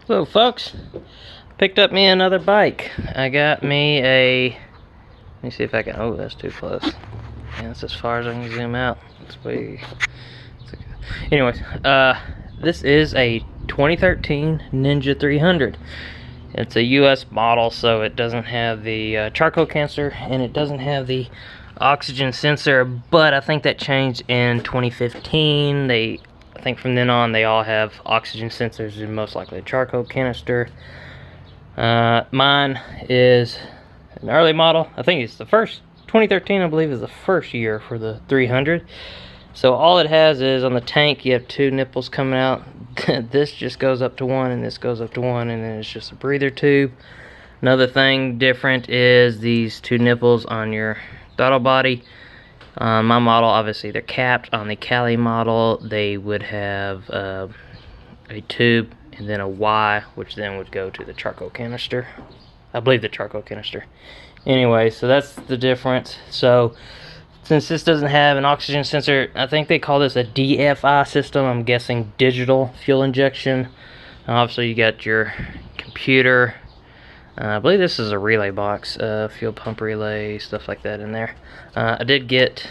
Hello folks, picked up me another bike. I got me a, let me see if I can, oh that's too close. Yeah, that's as far as I can zoom out. Anyways, this is a 2013 Ninja 300. It's a US model, so it doesn't have the charcoal canister and it doesn't have the oxygen sensor, but I think that changed in 2015. I think from then on they all have oxygen sensors and most likely a charcoal canister. Mine is an early model. I think it's the first, 2013 I believe is the first year for the 300. So all it has is on the tank you have two nipples coming out. This just goes up to one and this goes up to one, and then it's just a breather tube. Another thing different is these two nipples on your throttle body. On my model, obviously they're capped. On the Cali model, they would have a tube and then a Y, which then would go to the charcoal canister. I believe the charcoal canister. Anyway, so that's the difference. So since this doesn't have an oxygen sensor, I think they call this a DFI system. I'm guessing digital fuel injection. Obviously you got your computer. I believe this is a relay box, fuel pump relay, stuff like that in there. I did get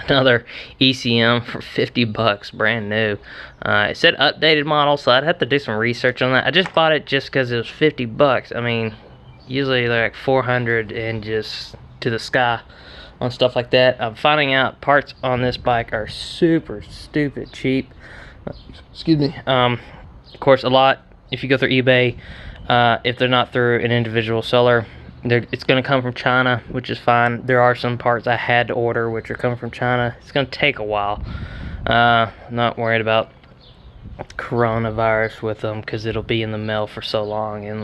another ECM for 50 bucks, brand new. It said updated model, so I'd have to do some research on that. I just bought it just because it was 50 bucks. I mean, usually they're like 400 and just to the sky on stuff like that. I'm finding out parts on this bike are super stupid cheap. Excuse me. Of course, a lot, if you go through eBay, if they're not through an individual seller, it's going to come from China, which is fine. There are some parts I had to order which are coming from China. It's going to take a while. Not worried about coronavirus with them because it'll be in the mail for so long and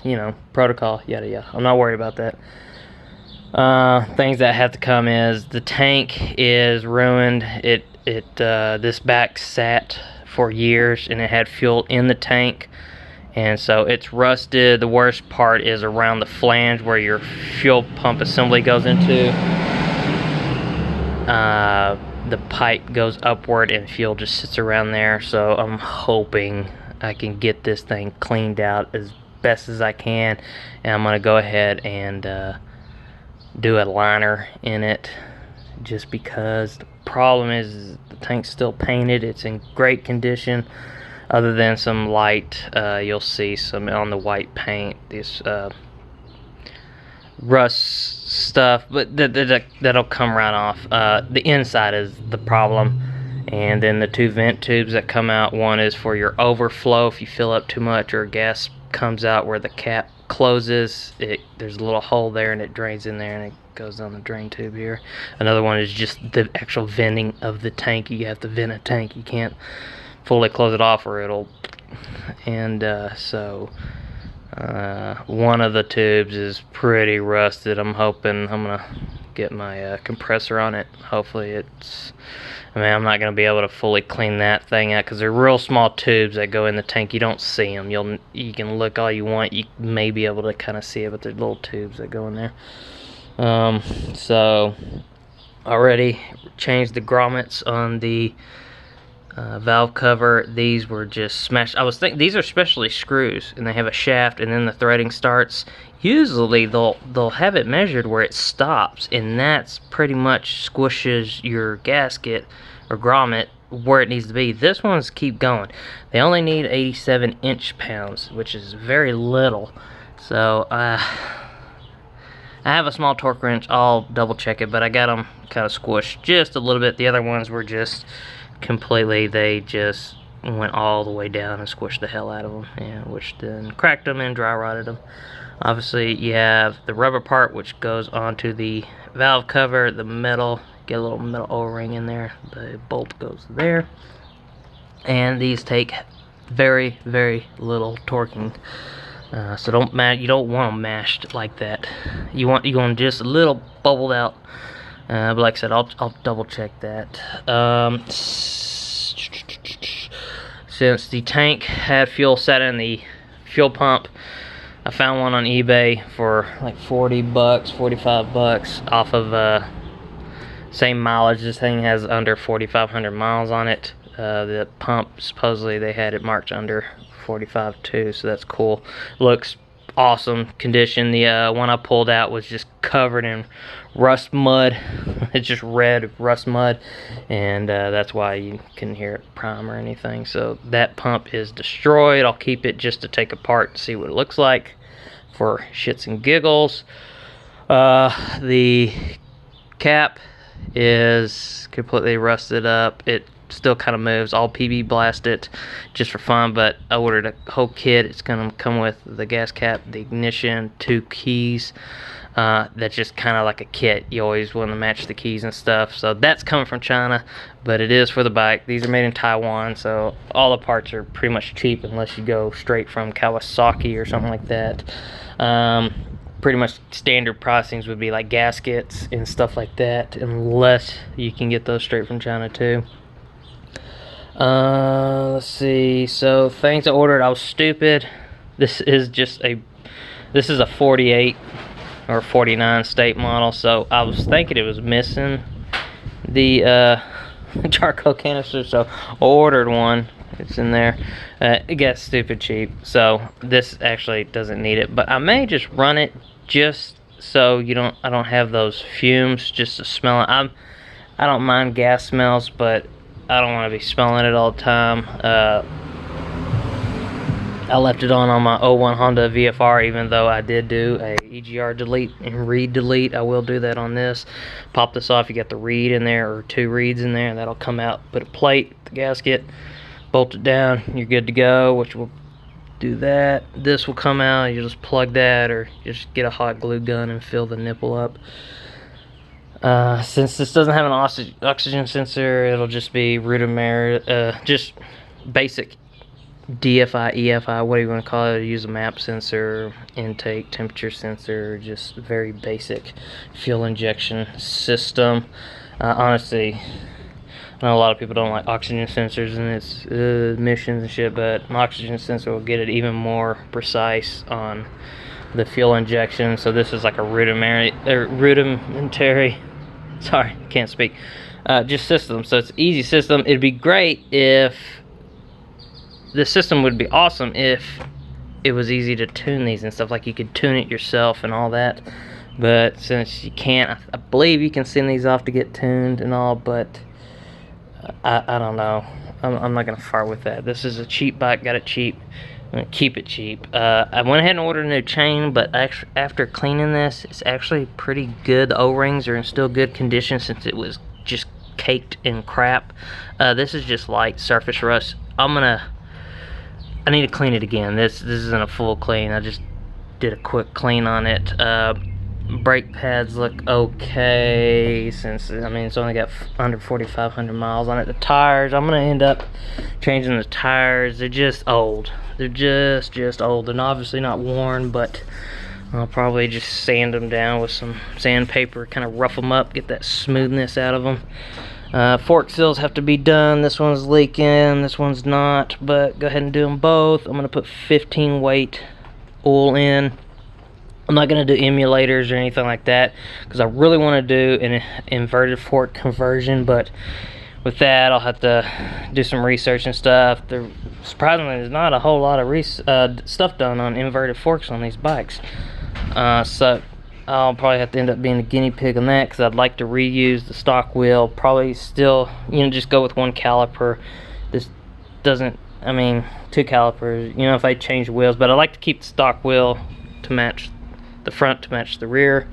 you know, protocol, yada yada. I'm not worried about that. Things that have to come is the tank is ruined. This back sat for years and it had fuel in the tank, and so it's rusted. The worst part is around the flange where your fuel pump assembly goes into. The pipe goes upward and fuel just sits around there, so I'm hoping I can get this thing cleaned out as best as I can, and I'm gonna go ahead and do a liner in it, just because the problem is the tank's still painted. It's in great condition other than some light, you'll see some on the white paint, this rust stuff, but that'll come right off. The inside is the problem, and then the two vent tubes that come out, one is for your overflow if you fill up too much or gas comes out where the cap closes. There's a little hole there and it drains in there and it goes down the drain tube here. Another one is just the actual venting of the tank. You have to vent a tank, you can't fully close it off or it'll, and so one of the tubes is pretty rusted. I'm hoping I'm gonna get my compressor on it. Hopefully it's, I mean, I'm not gonna be able to fully clean that thing out because they're real small tubes that go in the tank. You don't see them. You can look all you want, you may be able to kind of see it, but they're little tubes that go in there. So already changed the grommets on the valve cover. These were just smashed. I was thinking these are specially screws and they have a shaft and then the threading starts. Usually they'll have it measured where it stops, and that's pretty much squishes your gasket or grommet where it needs to be. This one's keep going. They only need 87 inch-pounds, which is very little. So I have a small torque wrench. I'll double check it, but I got them kind of squished just a little bit. The other ones were just completely, they just went all the way down and squished the hell out of them, and which then cracked them and dry rotted them. Obviously you have the rubber part which goes onto the valve cover, the metal, get a little metal O-ring in there, the bolt goes there, and these take very little torquing. So you don't want them mashed like that. You want just a little bubbled out. But like I said, I'll double check that. Since the tank had fuel set in the fuel pump, I found one on eBay for like 40 bucks, 45 bucks off of same mileage. This thing has under 4,500 miles on it. The pump, supposedly they had it marked under 45 too, so that's cool. Looks awesome condition. The one I pulled out was just covered in rust mud. It's just red rust mud, and that's why you couldn't hear it prime or anything. So that pump is destroyed. I'll keep it just to take apart and see what it looks like for shits and giggles. The cap is completely rusted up. It still kind of moves. I'll PB blast it just for fun, but I ordered a whole kit. It's gonna come with the gas cap, the ignition, 2 keys. That's just kind of like a kit. You always want to match the keys and stuff. So that's coming from China, but it is for the bike. These are made in Taiwan, so all the parts are pretty much cheap unless you go straight from Kawasaki or something like that. Pretty much standard pricings would be like gaskets and stuff like that, unless you can get those straight from China too. Let's see. So things I ordered, I was stupid. This is a 48 or 49 state model, so I was thinking it was missing the charcoal canister, so I ordered one. It's in there. It got stupid cheap, so this actually doesn't need it, but I may just run it just so I don't have those fumes just to smell it. I don't mind gas smells, but I don't want to be smelling it all the time. I left it on my 01 Honda VFR, even though I did do a EGR delete and reed delete. I will do that on this. Pop this off, you got the reed in there, or 2 reeds in there, and that'll come out. Put a plate, the gasket, bolt it down, you're good to go, which will do that. This will come out, you just plug that, or just get a hot glue gun and fill the nipple up. Since this doesn't have an oxygen sensor, it'll just be rudimentary, just basic DFI, EFI, what do you want to call it. Use a map sensor, intake, temperature sensor, just very basic fuel injection system. Honestly, I know a lot of people don't like oxygen sensors and its emissions and shit, but an oxygen sensor will get it even more precise on the fuel injection. So this is like a rudimentary, sorry, can't speak, just system. So it's an easy system. It'd be great if the system would be awesome if it was easy to tune these and stuff, like you could tune it yourself and all that. But since you can't, I believe you can send these off to get tuned and all, but I don't know. I'm not gonna fart with that. This is a cheap bike, got it cheap. I'm gonna keep it cheap. I went ahead and ordered a new chain, but after cleaning this, it's actually pretty good. The O-rings are in still good condition since it was just caked in crap. This is just light surface rust. I need to clean it again. This isn't a full clean. I just did a quick clean on it. Brake pads look okay, since I mean it's only got under 4,500 miles on it. The tires, I'm gonna end up changing the tires. They're just old. They're just old, and obviously not worn, but I'll probably just sand them down with some sandpaper, kind of rough them up, get that smoothness out of them. Fork seals have to be done. This one's leaking, this one's not, but go ahead and do them both. I'm gonna put 15 weight oil in. I'm not gonna do emulators or anything like that because I really want to do an inverted fork conversion, but with that I'll have to do some research and stuff. Surprisingly, there's not a whole lot of stuff done on inverted forks on these bikes, so I'll probably have to end up being a guinea pig on that because I'd like to reuse the stock wheel. Probably still, just go with 1 caliper. This doesn't, I mean, 2 calipers, if I change wheels, but I like to keep the stock wheel to match the front, to match the rear.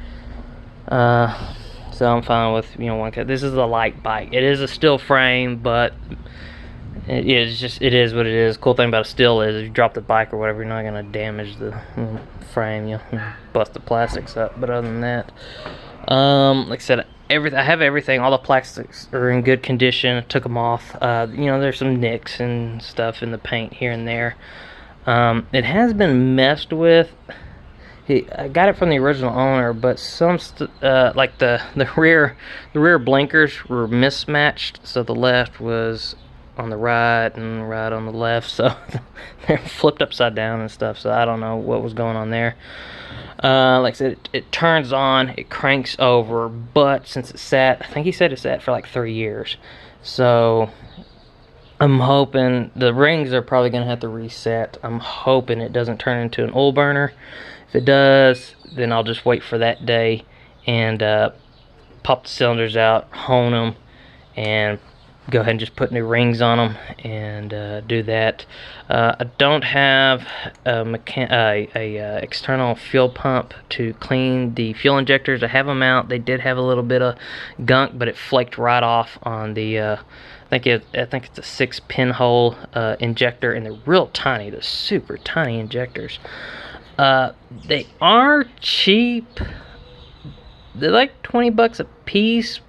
So I'm fine with, 1 cal. This is a light bike. It is a steel frame, but it is what it is. Cool thing about a steel is if you drop the bike or whatever, you're not gonna damage the frame. You bust the plastics up. But other than that, like I said, I have everything. All the plastics are in good condition. I took them off. There's some nicks and stuff in the paint here and there. It has been messed with. I got it from the original owner, but like the rear blinkers were mismatched, so the left was on the right and right on the left, so they're flipped upside down and stuff. So I don't know what was going on there. Like I said, it turns on, it cranks over, but since it sat, I think he said it sat for like 3 years, so I'm hoping the rings are probably going to have to reset. I'm hoping it doesn't turn into an oil burner. If it does, then I'll just wait for that day and pop the cylinders out, hone them, and go ahead and just put new rings on them and do that. I don't have a external fuel pump to clean the fuel injectors. I have them out. They did have a little bit of gunk, but it flaked right off on the I think it's a 6 pinhole injector, and they're real tiny. They're super tiny injectors. They are cheap. They're like 20 bucks a piece,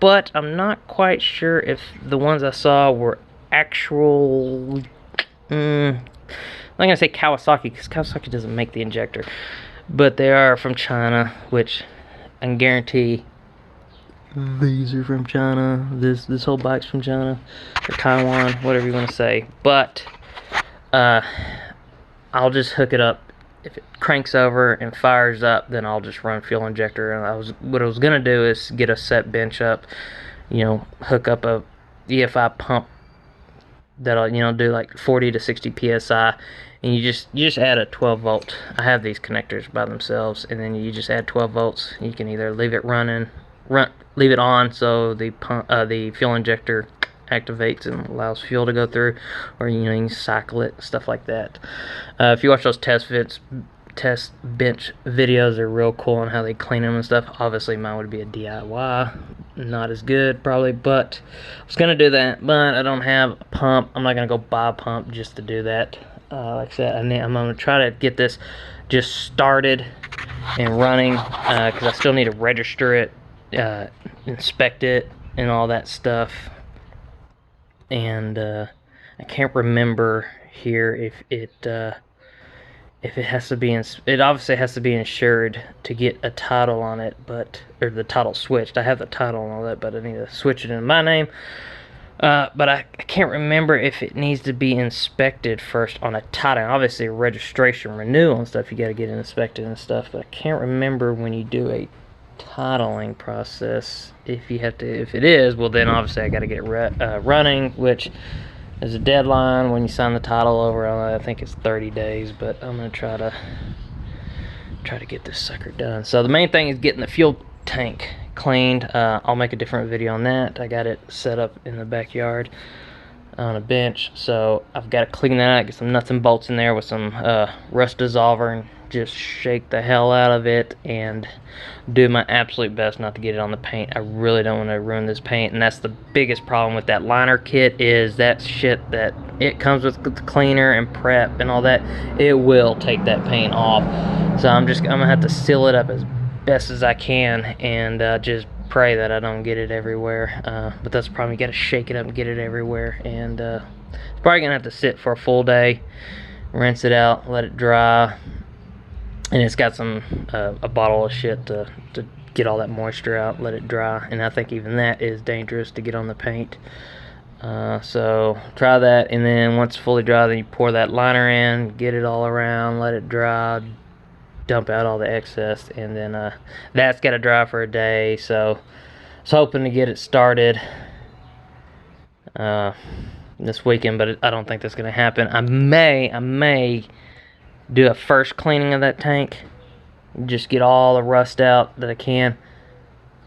but I'm not quite sure if the ones I saw were actual. I'm not gonna say Kawasaki, because Kawasaki doesn't make the injector, but they are from China, which I can guarantee these are from China. This whole bike's from China or Taiwan, whatever you want to say. But I'll just hook it up. If it cranks over and fires up, then I'll just run fuel injector. And what I was gonna do is get a set bench up, hook up a EFI pump that'll do like 40 to 60 psi, and you just add a 12 volt. I have these connectors by themselves, and then you just add 12 volts. You can either leave it leave it on so the fuel injector activates and allows fuel to go through, or you can cycle it, stuff like that. If you watch those test bench videos, they're real cool on how they clean them and stuff. Obviously mine would be a DIY, not as good probably, but I was gonna do that, but I don't have a pump. I'm not gonna go buy a pump just to do that. Like I said, I'm gonna try to get this just started and running, because I still need to register it, inspect it, and all that stuff. And I can't remember here if it has to be it obviously has to be insured to get a title on it, or the title switched. I have the title and all that, but I need to switch it in my name. But I can't remember if it needs to be inspected first on a title. Obviously, a registration renewal and stuff, you got to get it inspected and stuff. But I can't remember when you do a titling process if it is, well, then obviously I got to get it running, which is a deadline when you sign the title over. I think it's 30 days, but I'm gonna try to get this sucker done. So the main thing is getting the fuel tank cleaned. I'll make a different video on that. I got it set up in the backyard on a bench, so I've got to clean that out, get some nuts and bolts in there with some rust dissolver, and just shake the hell out of it and do my absolute best not to get it on the paint. I really don't want to ruin this paint, and that's the biggest problem with that liner kit, is that shit that it comes with the cleaner and prep and all that, it will take that paint off. So I'm gonna have to seal it up as best as I can, and just pray that I don't get it everywhere. But that's the problem, you gotta shake it up and get it everywhere, and it's probably gonna have to sit for a full day, rinse it out, let it dry. And it's got a bottle of shit to get all that moisture out, let it dry. And I think even that is dangerous to get on the paint. So try that, and then once it's fully dry, then you pour that liner in, get it all around, let it dry, dump out all the excess, and then that's got to dry for a day. So I was hoping to get it started this weekend, but I don't think that's going to happen. I may do a first cleaning of that tank, just get all the rust out that I can,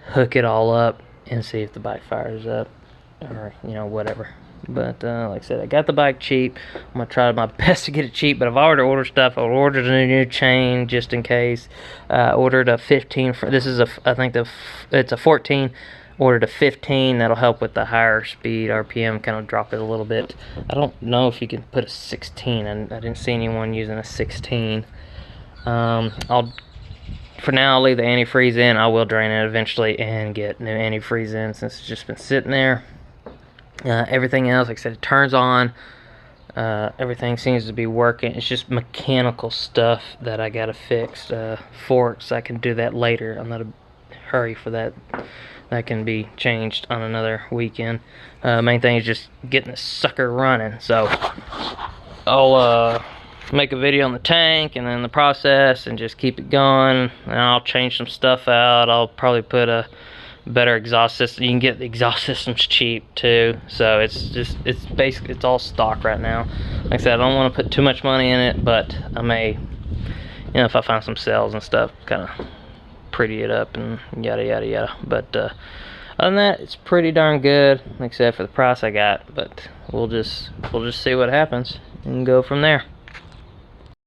hook it all up, and see if the bike fires up, or whatever. But like I said, I got the bike cheap. I'm gonna try my best to get it cheap, but I've already ordered stuff. I ordered a new chain just in case. Ordered a 15 this is I think it's a 14. Ordered a 15. That'll help with the higher speed RPM, kind of drop it a little bit. I don't know if you can put a 16, and I didn't see anyone using a 16. For now, I'll leave the antifreeze in. I will drain it eventually and get new antifreeze in, since it's just been sitting there. Everything else, like I said, it turns on. Everything seems to be working. It's just mechanical stuff that I gotta fix. Forks, I can do that later. I'm not in a hurry for that. That can be changed on another weekend. Main thing is just getting this sucker running. So I'll make a video on the tank and then the process, and just keep it going. And I'll change some stuff out. I'll probably put a better exhaust system. You can get the exhaust systems cheap too, so it's basically it's all stock right now. Like I said, I don't want to put too much money in it, but I may, you know, if I find some sales and stuff, kind of pretty it up and yada yada yada. But other than that, it's pretty darn good, like I said, for the price I got. But we'll just see what happens and go from there.